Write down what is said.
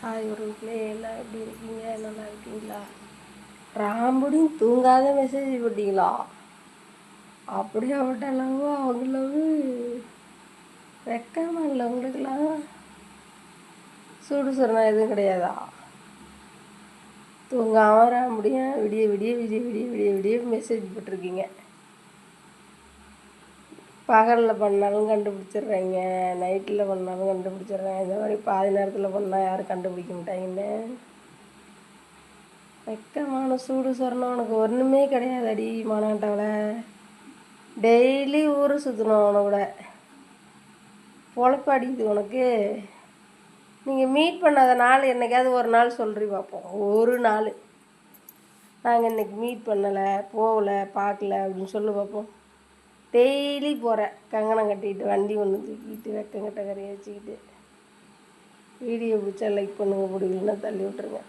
Hi உறவுகளே, எல்லாம் எப்படி இருக்கீங்க? நல்லா இருக்கீங்களா? ராம்புடியும் தூங்காத மெசேஜ் போட்டிங்களா? அப்படியாப்பட்ட லவ் அவங்க லவ் வெக்கமா இல்லை உங்களுக்குலாம்? சூடு சொன்னா எதுவும் கிடையாதா? தூங்காம ராம்புடியும் விடிய விடிய விடிய விடிய விடிய விடிய மெசேஜ் போட்டிருக்கீங்க. பகலில் பண்ணாலும் கண்டுபிடிச்சிடுறீங்க, நைட்டில் பண்ணாலும் கண்டுபிடிச்சிடுறேன். இந்த மாதிரி பாதி நேரத்தில் பண்ணால் யாரும் கண்டுபிடிக்க மாட்டாங்கன்னு வெக்கமான சூடு சொரணம் உனக்கு ஒன்றுமே கிடையாது. அடி மானாட்டவளை, டெய்லி ஊரை சுற்றணும் உனக்கூட பொழப்பு அடிக்குது உனக்கு. நீங்கள் மீட் பண்ணாத நாள் என்றைக்காவது ஒரு நாள் சொல்கிறீ பார்ப்போம். ஒரு நாள் நாங்கள் இன்றைக்கி மீட் பண்ணலை, போகலை, பார்க்கல அப்படின்னு சொல்லி பார்ப்போம். டெய்லி போகிறேன் கங்கணம் கட்டிக்கிட்டு, வண்டி ஒன்று தூக்கிட்டு, வெக்கங்கட்ட கரையை வச்சுக்கிட்டு. வீடியோ பிடிச்சா லைக் பண்ணுங்கள், பிடிக்கலன்னா தள்ளி விட்டுருங்க.